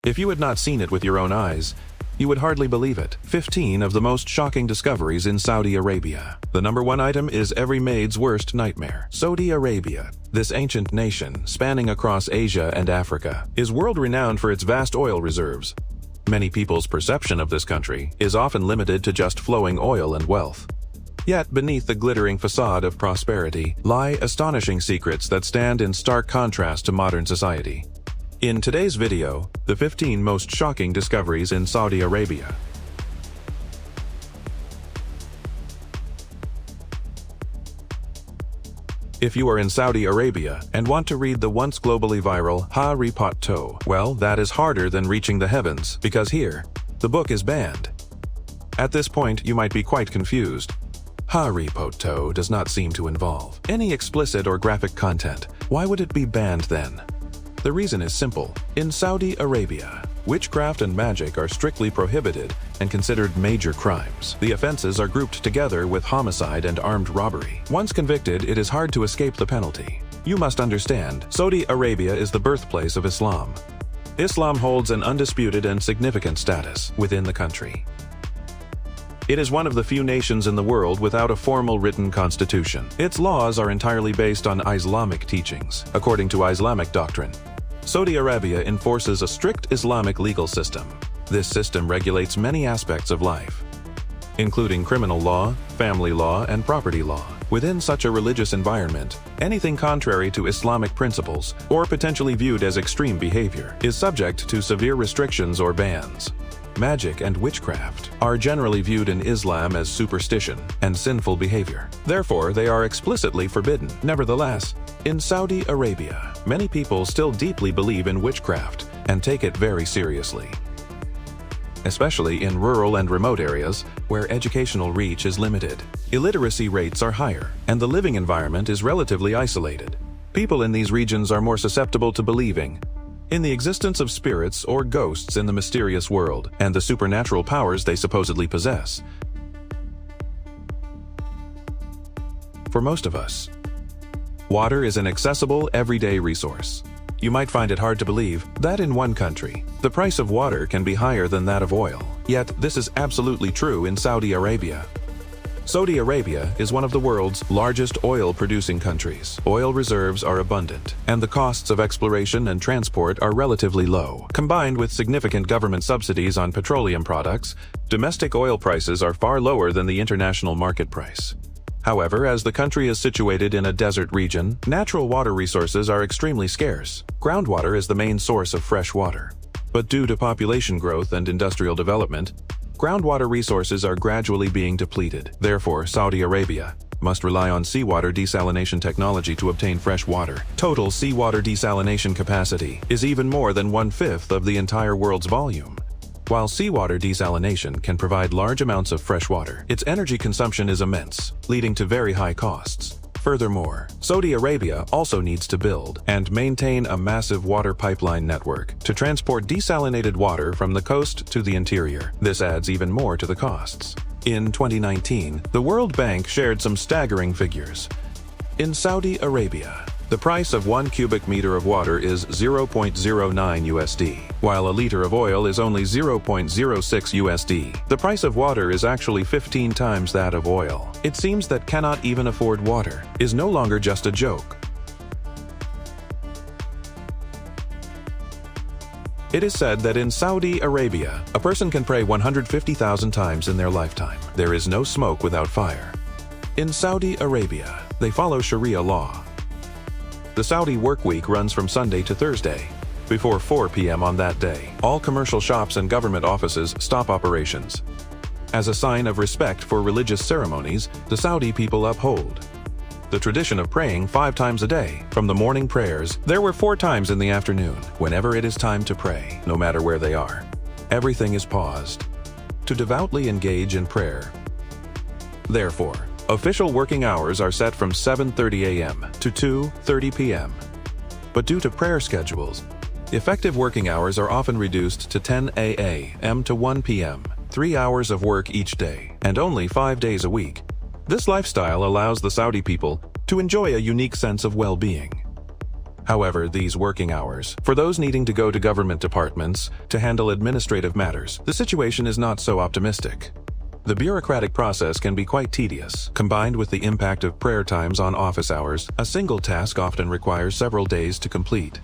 If you had not seen it with your own eyes, you would hardly believe it. 15 of the most shocking discoveries in Saudi Arabia. The number one item is every maid's worst nightmare. Saudi Arabia, this ancient nation spanning across Asia and Africa, is world-renowned for its vast oil reserves. Many people's perception of this country is often limited to just flowing oil and wealth. Yet, beneath the glittering facade of prosperity lie astonishing secrets that stand in stark contrast to modern society. In today's video, the 15 most shocking discoveries in Saudi Arabia. If you are in Saudi Arabia and want to read the once globally viral Harry Potter, well, that is harder than reaching the heavens, because here, the book is banned. At this point, you might be quite confused. Harry Potter does not seem to involve any explicit or graphic content. Why would it be banned then? The reason is simple. In Saudi Arabia, witchcraft and magic are strictly prohibited and considered major crimes. The offenses are grouped together with homicide and armed robbery. Once convicted, it is hard to escape the penalty. You must understand, Saudi Arabia is the birthplace of Islam. Islam holds an undisputed and significant status within the country. It is one of the few nations in the world without a formal written constitution. Its laws are entirely based on Islamic teachings, according to Islamic doctrine. Saudi Arabia enforces a strict Islamic legal system. This system regulates many aspects of life, including criminal law, family law, and property law. Within such a religious environment, anything contrary to Islamic principles or potentially viewed as extreme behavior is subject to severe restrictions or bans. Magic and witchcraft are generally viewed in Islam as superstition and sinful behavior. Therefore, they are explicitly forbidden. Nevertheless, in Saudi Arabia, many people still deeply believe in witchcraft and take it very seriously, especially in rural and remote areas where educational reach is limited. Illiteracy rates are higher, and the living environment is relatively isolated. People in these regions are more susceptible to believing in the existence of spirits or ghosts in the mysterious world and the supernatural powers they supposedly possess. For most of us, water is an accessible, everyday resource. You might find it hard to believe that in one country, the price of water can be higher than that of oil. Yet, this is absolutely true in Saudi Arabia. Saudi Arabia is one of the world's largest oil-producing countries. Oil reserves are abundant, and the costs of exploration and transport are relatively low. Combined with significant government subsidies on petroleum products, domestic oil prices are far lower than the international market price. However, as the country is situated in a desert region, natural water resources are extremely scarce. Groundwater is the main source of fresh water. But due to population growth and industrial development, groundwater resources are gradually being depleted. Therefore, Saudi Arabia must rely on seawater desalination technology to obtain fresh water. Total seawater desalination capacity is even more than 1/5 of the entire world's volume. While seawater desalination can provide large amounts of fresh water, its energy consumption is immense, leading to very high costs. Furthermore, Saudi Arabia also needs to build and maintain a massive water pipeline network to transport desalinated water from the coast to the interior. This adds even more to the costs. In 2019, the World Bank shared some staggering figures. In Saudi Arabia, the price of 1 cubic meter of water is 0.09 USD, while a liter of oil is only 0.06 USD. The price of water is actually 15 times that of oil. It seems that cannot even afford water is no longer just a joke. It is said that in Saudi Arabia, a person can pray 150,000 times in their lifetime. There is no smoke without fire. In Saudi Arabia, they follow Sharia law. The Saudi work week runs from Sunday to Thursday. Before 4 p.m. on that day, all commercial shops and government offices stop operations. As a sign of respect for religious ceremonies, the Saudi people uphold the tradition of praying 5 times a day. From the morning prayers, there were 4 times in the afternoon. Whenever it is time to pray, no matter where they are, everything is paused to devoutly engage in prayer. Therefore, official working hours are set from 7:30 a.m. to 2:30 p.m. But due to prayer schedules, effective working hours are often reduced to 10 a.m. to 1 p.m., 3 hours of work each day, and only 5 days a week. This lifestyle allows the Saudi people to enjoy a unique sense of well-being. However, these working hours, for those needing to go to government departments to handle administrative matters, the situation is not so optimistic. The bureaucratic process can be quite tedious. Combined with the impact of prayer times on office hours, a single task often requires several days to complete.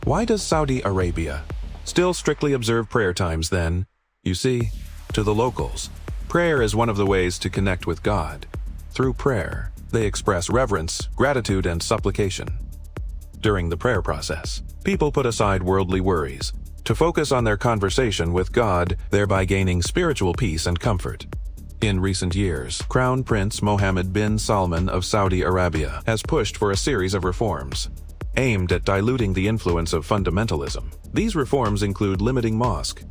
Why does Saudi Arabia still strictly observe prayer times then? You see, to the locals, prayer is one of the ways to connect with God. Through prayer, they express reverence, gratitude, and supplication. During the prayer process, people put aside worldly worries to focus on their conversation with God, thereby gaining spiritual peace and comfort. In recent years, Crown Prince Mohammed bin Salman of Saudi Arabia has pushed for a series of reforms aimed at diluting the influence of fundamentalism. These reforms include limiting mosque,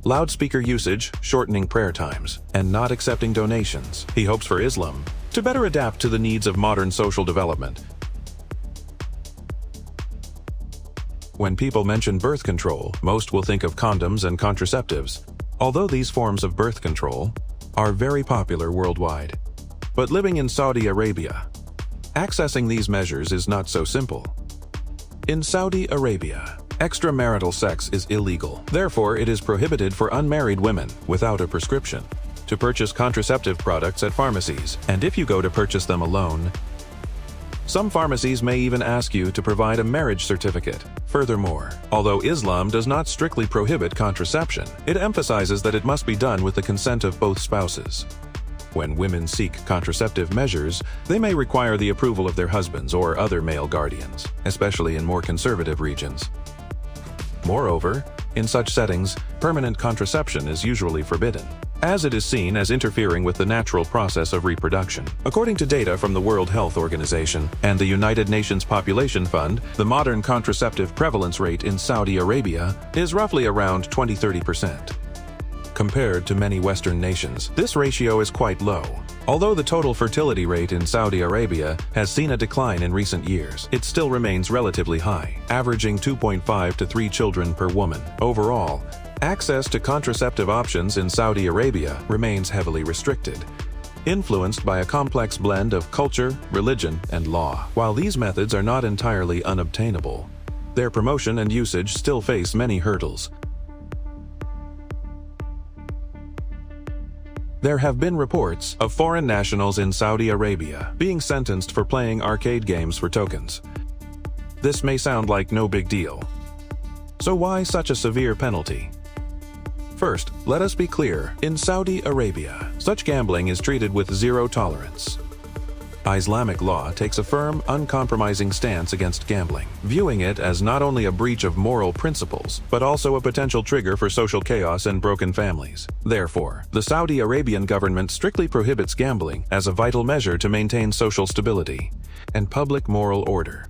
loudspeaker usage, shortening prayer times, and not accepting donations. He hopes for Islam to better adapt to the needs of modern social development. When people mention birth control, most will think of condoms and contraceptives, although these forms of birth control are very popular worldwide. But living in Saudi Arabia, accessing these measures is not so simple. In Saudi Arabia, extramarital sex is illegal. Therefore, it is prohibited for unmarried women without a prescription to purchase contraceptive products at pharmacies, and if you go to purchase them alone, some pharmacies may even ask you to provide a marriage certificate. Furthermore, although Islam does not strictly prohibit contraception, it emphasizes that it must be done with the consent of both spouses. When women seek contraceptive measures, they may require the approval of their husbands or other male guardians, especially in more conservative regions. Moreover, in such settings, permanent contraception is usually forbidden, as it is seen as interfering with the natural process of reproduction. According to data from the World Health Organization and the United Nations Population Fund, the modern contraceptive prevalence rate in Saudi Arabia is roughly around 20–30%. Compared to many Western nations, this ratio is quite low. Although the total fertility rate in Saudi Arabia has seen a decline in recent years, it still remains relatively high, averaging 2.5 to 3 children per woman. Overall, access to contraceptive options in Saudi Arabia remains heavily restricted, influenced by a complex blend of culture, religion, and law. While these methods are not entirely unobtainable, their promotion and usage still face many hurdles. There have been reports of foreign nationals in Saudi Arabia being sentenced for playing arcade games for tokens. This may sound like no big deal. So why such a severe penalty? First, let us be clear. In Saudi Arabia, such gambling is treated with zero tolerance. Islamic law takes a firm, uncompromising stance against gambling, viewing it as not only a breach of moral principles, but also a potential trigger for social chaos and broken families. Therefore, the Saudi Arabian government strictly prohibits gambling as a vital measure to maintain social stability and public moral order.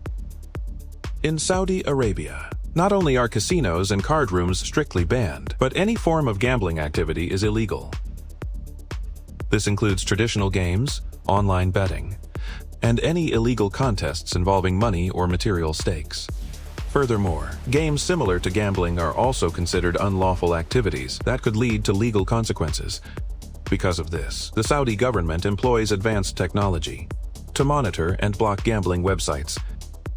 In Saudi Arabia, not only are casinos and card rooms strictly banned, but any form of gambling activity is illegal. This includes traditional games, online betting, and any illegal contests involving money or material stakes. Furthermore, games similar to gambling are also considered unlawful activities that could lead to legal consequences. Because of this, the Saudi government employs advanced technology to monitor and block gambling websites,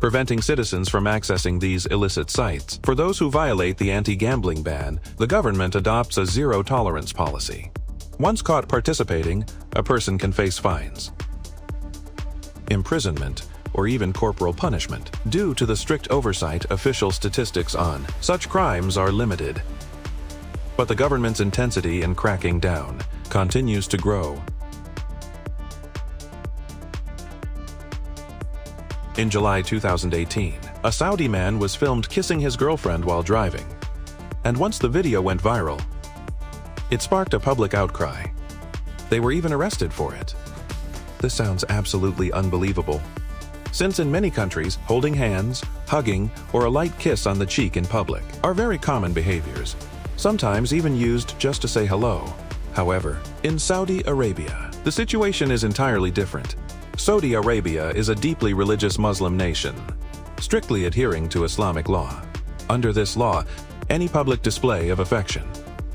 preventing citizens from accessing these illicit sites. For those who violate the anti-gambling ban, the government adopts a zero-tolerance policy. Once caught participating, a person can face fines, imprisonment, or even corporal punishment. Due to the strict oversight, official statistics on such crimes are limited. But the government's intensity in cracking down continues to grow. In July 2018, a Saudi man was filmed kissing his girlfriend while driving, and once the video went viral, it sparked a public outcry. They were even arrested for it. This sounds absolutely unbelievable, since in many countries, holding hands, hugging, or a light kiss on the cheek in public are very common behaviors, sometimes even used just to say hello. However, in Saudi Arabia, the situation is entirely different. Saudi Arabia is a deeply religious Muslim nation, strictly adhering to Islamic law. Under this law, any public display of affection,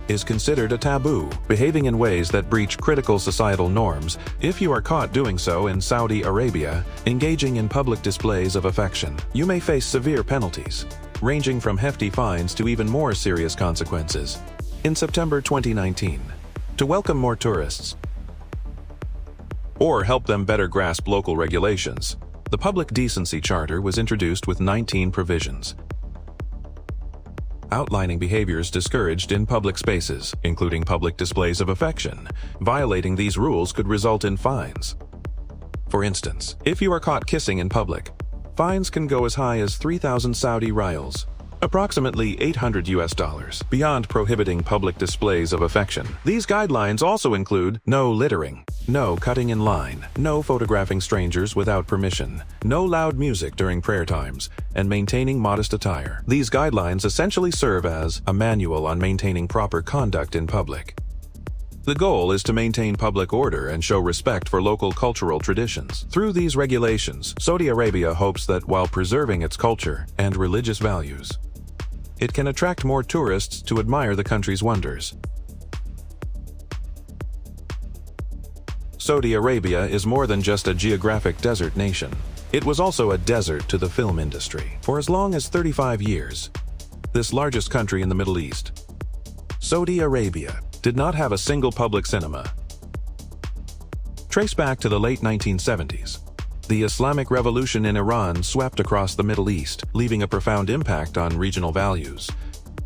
is considered a taboo, behaving in ways that breach critical societal norms. If you are caught doing so in Saudi Arabia, engaging in public displays of affection, you may face severe penalties, ranging from hefty fines to even more serious consequences. In September 2019, to welcome more tourists or help them better grasp local regulations, the Public Decency Charter was introduced with 19 provisions, outlining behaviors discouraged in public spaces, including public displays of affection. Violating these rules could result in fines. For instance, if you are caught kissing in public, fines can go as high as 3,000 Saudi riyals, approximately $800, beyond prohibiting public displays of affection. These guidelines also include no littering, no cutting in line, no photographing strangers without permission, no loud music during prayer times, and maintaining modest attire. These guidelines essentially serve as a manual on maintaining proper conduct in public. The goal is to maintain public order and show respect for local cultural traditions. Through these regulations, Saudi Arabia hopes that while preserving its culture and religious values, it can attract more tourists to admire the country's wonders. Saudi Arabia is more than just a geographic desert nation. It was also a desert to the film industry. For as long as 35 years, this largest country in the Middle East, Saudi Arabia, did not have a single public cinema. Trace back to the late 1970s. The Islamic Revolution in Iran swept across the Middle East, leaving a profound impact on regional values.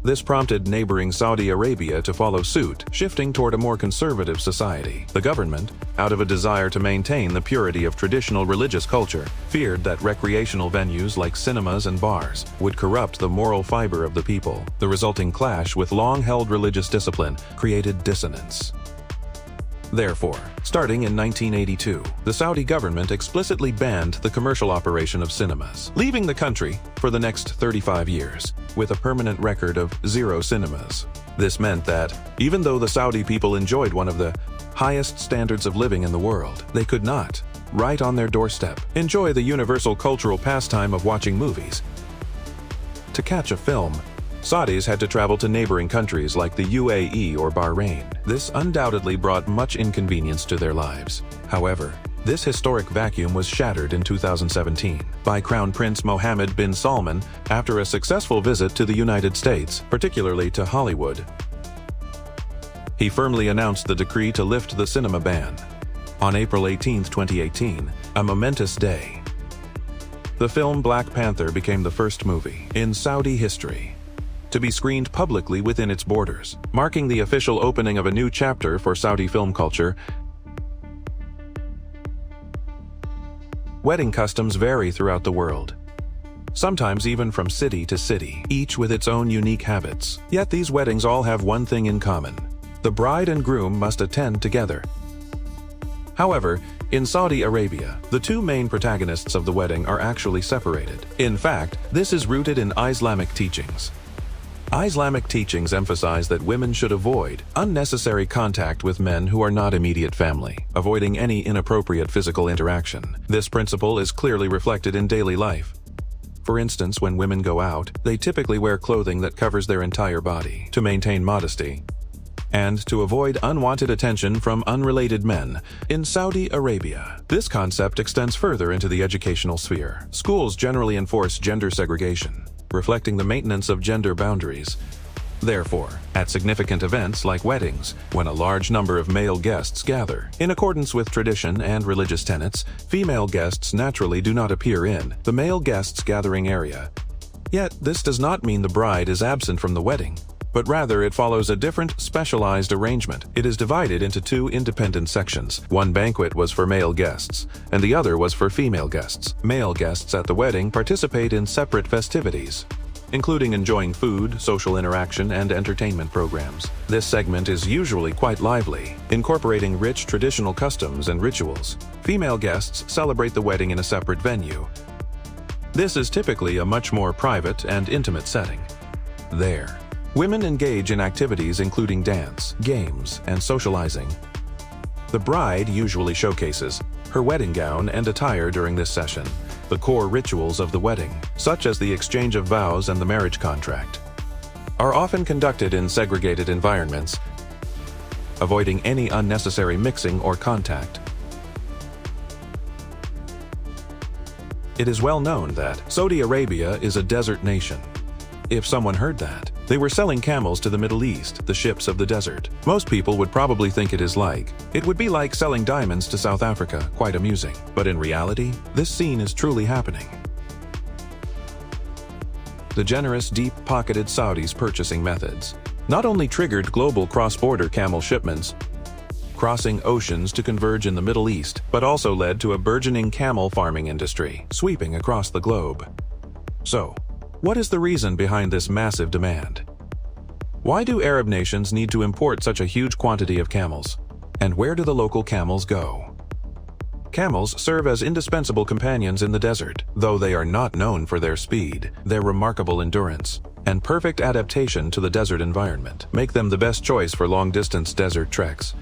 This prompted neighboring Saudi Arabia to follow suit, shifting toward a more conservative society. The government, out of a desire to maintain the purity of traditional religious culture, feared that recreational venues like cinemas and bars would corrupt the moral fiber of the people. The resulting clash with long-held religious discipline created dissonance. Therefore, starting in 1982, the Saudi government explicitly banned the commercial operation of cinemas, leaving the country for the next 35 years with a permanent record of 0 cinemas. This meant that, even though the Saudi people enjoyed one of the highest standards of living in the world, they could not, right on their doorstep, enjoy the universal cultural pastime of watching movies. To catch a film, Saudis had to travel to neighboring countries like the UAE or Bahrain. This undoubtedly brought much inconvenience to their lives. However, this historic vacuum was shattered in 2017 by Crown Prince Mohammed bin Salman after a successful visit to the United States, particularly to Hollywood. He firmly announced the decree to lift the cinema ban. On April 18, 2018, a momentous day, the film Black Panther became the first movie in Saudi history to be screened publicly within its borders, marking the official opening of a new chapter for Saudi film culture. Wedding customs vary throughout the world, sometimes even from city to city, each with its own unique habits. Yet these weddings all have one thing in common: the bride and groom must attend together. However, in Saudi Arabia, the two main protagonists of the wedding are actually separated. In fact, this is rooted in Islamic teachings. Islamic teachings emphasize that women should avoid unnecessary contact with men who are not immediate family, avoiding any inappropriate physical interaction. This principle is clearly reflected in daily life. For instance, when women go out, they typically wear clothing that covers their entire body to maintain modesty and to avoid unwanted attention from unrelated men. In Saudi Arabia, this concept extends further into the educational sphere. Schools generally enforce gender segregation, reflecting the maintenance of gender boundaries. Therefore, at significant events like weddings, when a large number of male guests gather, in accordance with tradition and religious tenets, female guests naturally do not appear in the male guests' gathering area. Yet, this does not mean the bride is absent from the wedding, but rather it follows a different, specialized arrangement. It is divided into two independent sections. One banquet was for male guests, and the other was for female guests. Male guests at the wedding participate in separate festivities, including enjoying food, social interaction, and entertainment programs. This segment is usually quite lively, incorporating rich traditional customs and rituals. Female guests celebrate the wedding in a separate venue. This is typically a much more private and intimate setting. There, women engage in activities including dance, games, and socializing. The bride usually showcases her wedding gown and attire during this session, the core rituals of the wedding, such as the exchange of vows and the marriage contract. are often conducted in segregated environments, avoiding any unnecessary mixing or contact. It is well known that Saudi Arabia is a desert nation. If someone heard that, they were selling camels to the Middle East, the ships of the desert. Most people would probably think it would be like selling diamonds to South Africa, quite amusing. But in reality, this scene is truly happening. The generous, deep-pocketed Saudis' purchasing methods not only triggered global cross-border camel shipments, crossing oceans to converge in the Middle East, but also led to a burgeoning camel farming industry, sweeping across the globe. So, what is the reason behind this massive demand? Why do Arab nations need to import such a huge quantity of camels? And where do the local camels go? Camels serve as indispensable companions in the desert, though they are not known for their speed, their remarkable endurance, and perfect adaptation to the desert environment make them the best choice for long-distance desert treks.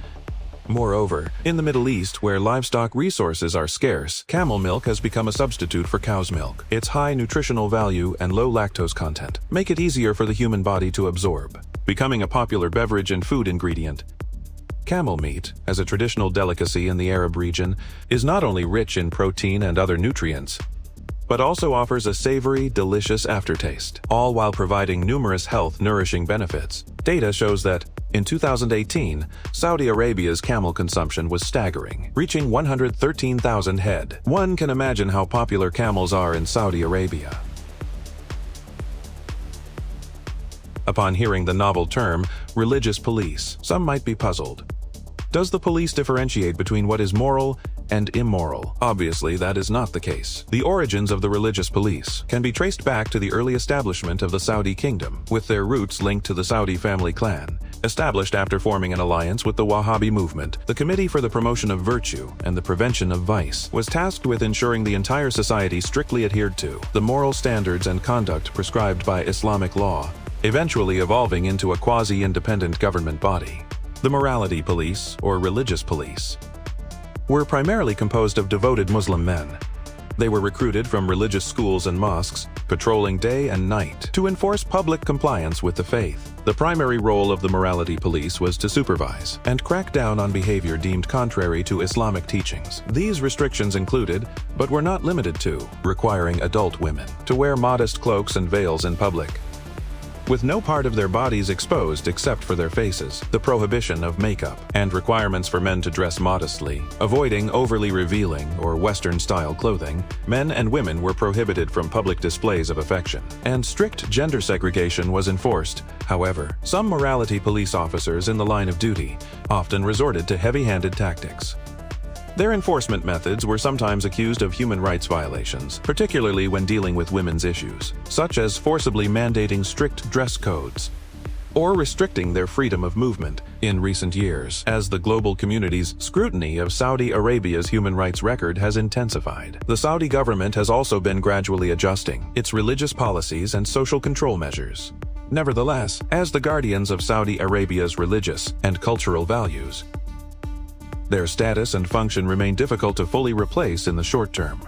Moreover, in the Middle East, where livestock resources are scarce, camel milk has become a substitute for cow's milk. Its high nutritional value and low lactose content make it easier for the human body to absorb, becoming a popular beverage and food ingredient. Camel meat, as a traditional delicacy in the Arab region, is not only rich in protein and other nutrients, but also offers a savory, delicious aftertaste, all while providing numerous health-nourishing benefits. Data shows that, in 2018, Saudi Arabia's camel consumption was staggering, reaching 113,000 head. One can imagine how popular camels are in Saudi Arabia. Upon hearing the novel term, religious police, some might be puzzled. Does the police differentiate between what is moral and immoral? Obviously, that is not the case. The origins of the religious police can be traced back to the early establishment of the Saudi kingdom, with their roots linked to the Saudi family clan. Established after forming an alliance with the Wahhabi movement, the Committee for the Promotion of Virtue and the Prevention of Vice was tasked with ensuring the entire society strictly adhered to the moral standards and conduct prescribed by Islamic law, eventually evolving into a quasi-independent government body. The morality police, or religious police, were primarily composed of devoted Muslim men. They were recruited from religious schools and mosques, patrolling day and night to enforce public compliance with the faith. The primary role of the morality police was to supervise and crack down on behavior deemed contrary to Islamic teachings. These restrictions included, but were not limited to, requiring adult women to wear modest cloaks and veils in public, with no part of their bodies exposed except for their faces, the prohibition of makeup, and requirements for men to dress modestly, avoiding overly revealing or Western-style clothing. Men and women were prohibited from public displays of affection, and strict gender segregation was enforced. However, some morality police officers in the line of duty often resorted to heavy-handed tactics. Their enforcement methods were sometimes accused of human rights violations, particularly when dealing with women's issues, such as forcibly mandating strict dress codes or restricting their freedom of movement. In recent years, as the global community's scrutiny of Saudi Arabia's human rights record has intensified, the Saudi government has also been gradually adjusting its religious policies and social control measures. Nevertheless, as the guardians of Saudi Arabia's religious and cultural values, their status and function remain difficult to fully replace in the short term.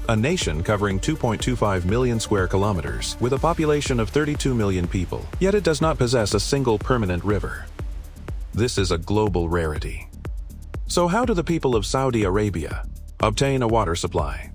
A nation covering 2.25 million square kilometers, with a population of 32 million people, yet it does not possess a single permanent river. This is a global rarity. So how do the people of Saudi Arabia obtain a water supply?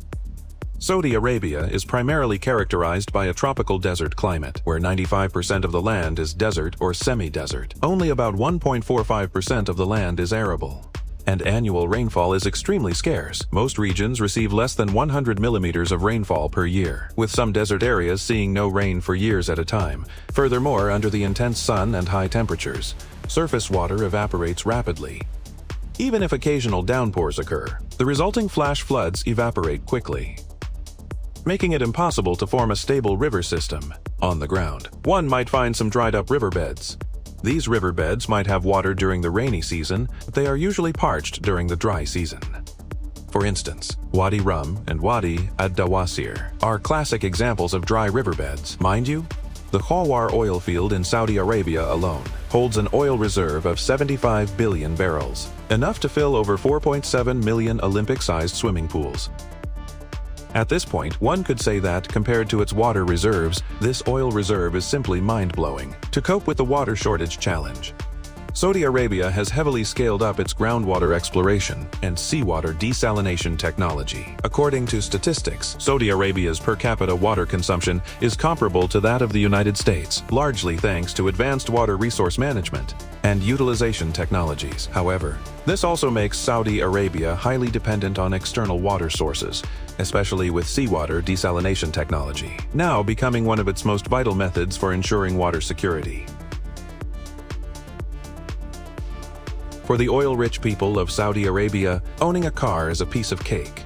Saudi Arabia is primarily characterized by a tropical desert climate, where 95% of the land is desert or semi-desert. Only about 1.45% of the land is arable, and annual rainfall is extremely scarce. Most regions receive less than 100 millimeters of rainfall per year, with some desert areas seeing no rain for years at a time. Furthermore, under the intense sun and high temperatures, surface water evaporates rapidly. Even if occasional downpours occur, the resulting flash floods evaporate quickly, making it impossible to form a stable river system on the ground. One might find some dried-up riverbeds. These riverbeds might have water during the rainy season, but they are usually parched during the dry season. For instance, Wadi Rum and Wadi ad-Dawasir are classic examples of dry riverbeds. Mind you, the Foreword oil field in Saudi Arabia alone holds an oil reserve of 75 billion barrels, enough to fill over 4.7 million Olympic-sized swimming pools. At this point, one could say that, compared to its water reserves, this oil reserve is simply mind-blowing. To cope with the water shortage challenge, Saudi Arabia has heavily scaled up its groundwater exploration and seawater desalination technology. According to statistics, Saudi Arabia's per capita water consumption is comparable to that of the United States, largely thanks to advanced water resource management and utilization technologies. However, this also makes Saudi Arabia highly dependent on external water sources, especially with seawater desalination technology, now becoming one of its most vital methods for ensuring water security. For the oil-rich people of Saudi Arabia, owning a car is a piece of cake.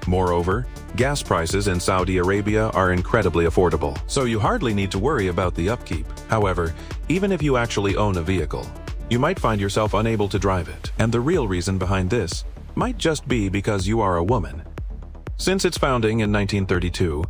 Moreover, gas prices in Saudi Arabia are incredibly affordable, so you hardly need to worry about the upkeep. However, even if you actually own a vehicle, you might find yourself unable to drive it. And the real reason behind this might just be because you are a woman. Since its founding in 1932,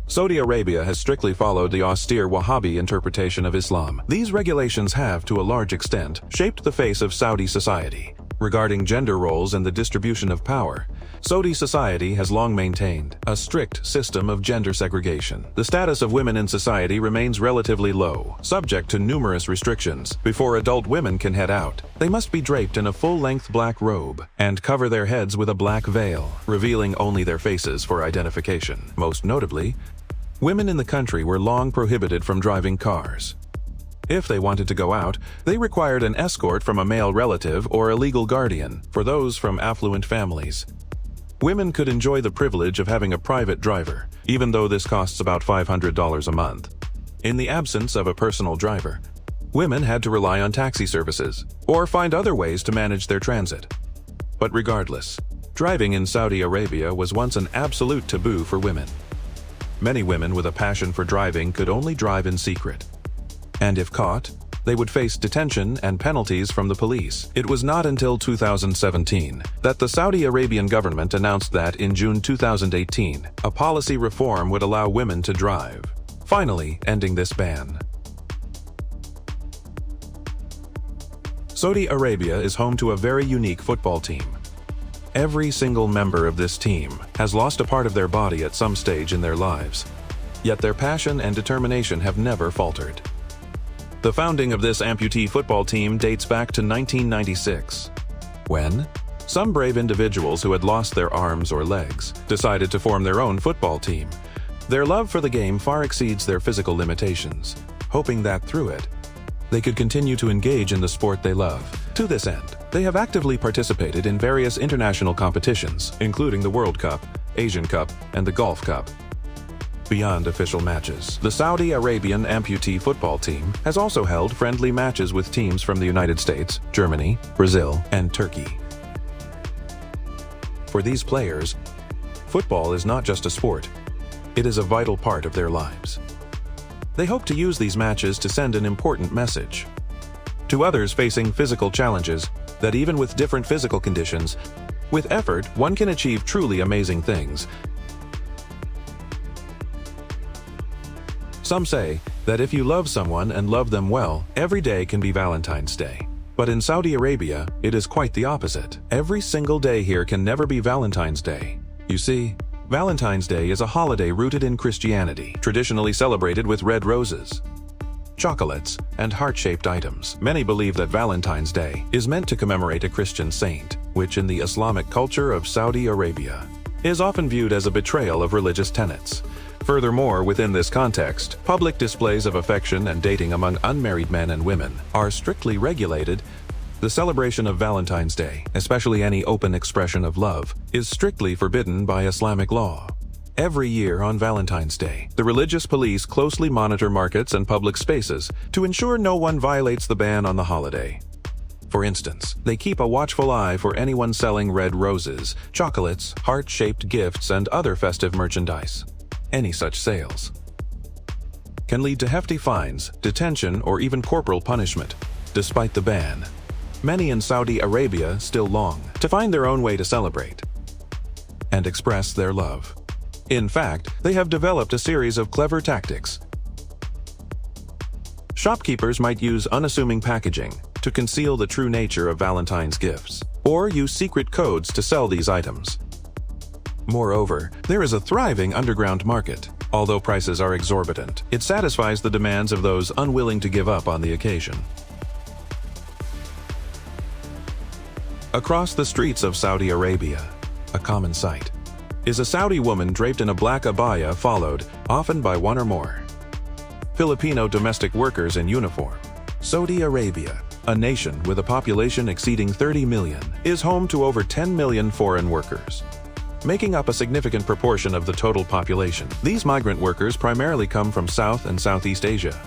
Saudi Arabia has strictly followed the austere Wahhabi interpretation of Islam. These regulations have, to a large extent, shaped the face of Saudi society. Regarding gender roles and the distribution of power, Saudi society has long maintained a strict system of gender segregation. The status of women in society remains relatively low, subject to numerous restrictions. Before adult women can head out, they must be draped in a full-length black robe and cover their heads with a black veil, revealing only their faces for identification. Most notably, women in the country were long prohibited from driving cars. If they wanted to go out, they required an escort from a male relative or a legal guardian. For those from affluent families, women could enjoy the privilege of having a private driver, even though this costs about $500 a month. In the absence of a personal driver, women had to rely on taxi services or find other ways to manage their transit. But regardless, driving in Saudi Arabia was once an absolute taboo for women. Many women with a passion for driving could only drive in secret. And if caught, they would face detention and penalties from the police. It was not until 2017 that the Saudi Arabian government announced that in June 2018, a policy reform would allow women to drive, finally ending this ban. Saudi Arabia is home to a very unique football team. Every single member of this team has lost a part of their body at some stage in their lives, yet their passion and determination have never faltered. The founding of this amputee football team dates back to 1996, when some brave individuals who had lost their arms or legs decided to form their own football team. Their love for the game far exceeds their physical limitations, hoping that through it, they could continue to engage in the sport they love. To this end, they have actively participated in various international competitions, including the World Cup, Asian Cup, and the Gulf Cup. Beyond official matches, the Saudi Arabian amputee football team has also held friendly matches with teams from the United States, Germany, Brazil, and Turkey. For these players, football is not just a sport, it is a vital part of their lives. They hope to use these matches to send an important message to others facing physical challenges that even with different physical conditions, with effort, one can achieve truly amazing things. Some say that if you love someone and love them well, every day can be Valentine's Day. But in Saudi Arabia, it is quite the opposite. Every single day here can never be Valentine's Day. You see, Valentine's Day is a holiday rooted in Christianity, traditionally celebrated with red roses, chocolates, and heart-shaped items. Many believe that Valentine's Day is meant to commemorate a Christian saint, which in the Islamic culture of Saudi Arabia is often viewed as a betrayal of religious tenets. Furthermore, within this context, public displays of affection and dating among unmarried men and women are strictly regulated. The celebration of Valentine's Day, especially any open expression of love, is strictly forbidden by Islamic law. Every year on Valentine's Day, the religious police closely monitor markets and public spaces to ensure no one violates the ban on the holiday. For instance, they keep a watchful eye for anyone selling red roses, chocolates, heart-shaped gifts, and other festive merchandise. Any such sales can lead to hefty fines, detention, or even corporal punishment. Despite the ban, many in Saudi Arabia still long to find their own way to celebrate and express their love. In fact, they have developed a series of clever tactics. Shopkeepers might use unassuming packaging to conceal the true nature of Valentine's gifts, or use secret codes to sell these items. Moreover, there is a thriving underground market. Although prices are exorbitant, it satisfies the demands of those unwilling to give up on the occasion. Across the streets of Saudi Arabia, a common sight, is a Saudi woman draped in a black abaya followed, often by one or more, Filipino domestic workers in uniform. Saudi Arabia, a nation with a population exceeding 30 million, is home to over 10 million foreign workers, making up a significant proportion of the total population. These migrant workers primarily come from South and Southeast Asia.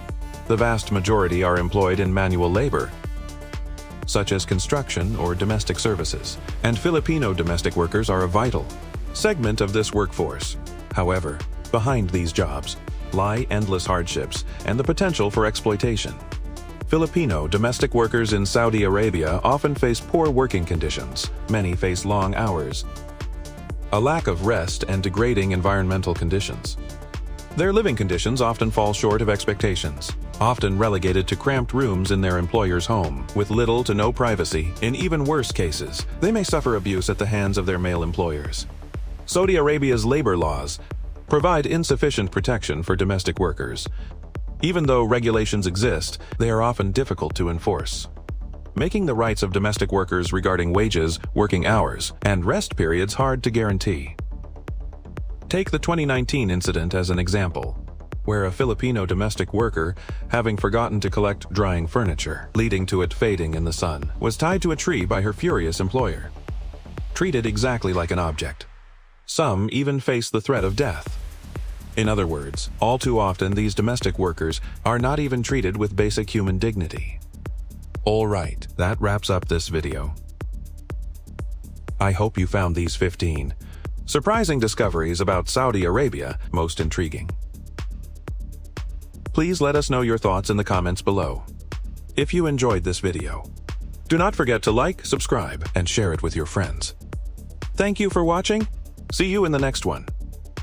The vast majority are employed in manual labor, such as construction or domestic services, and Filipino domestic workers are a vital segment of this workforce. However, behind these jobs lie endless hardships and the potential for exploitation. Filipino domestic workers in Saudi Arabia often face poor working conditions. Many face long hours, a lack of rest, and degrading environmental conditions. Their living conditions often fall short of expectations, often relegated to cramped rooms in their employer's home, with little to no privacy. In even worse cases, they may suffer abuse at the hands of their male employers. Saudi Arabia's labor laws provide insufficient protection for domestic workers. Even though regulations exist, they are often difficult to enforce, making the rights of domestic workers regarding wages, working hours, and rest periods hard to guarantee. Take the 2019 incident as an example, where a Filipino domestic worker, having forgotten to collect drying furniture, leading to it fading in the sun, was tied to a tree by her furious employer, treated exactly like an object. Some even face the threat of death. In other words, all too often these domestic workers are not even treated with basic human dignity. Alright, that wraps up this video. I hope you found these 15 surprising discoveries about Saudi Arabia most intriguing. Please let us know your thoughts in the comments below. If you enjoyed this video, do not forget to like, subscribe, and share it with your friends. Thank you for watching. See you in the next one.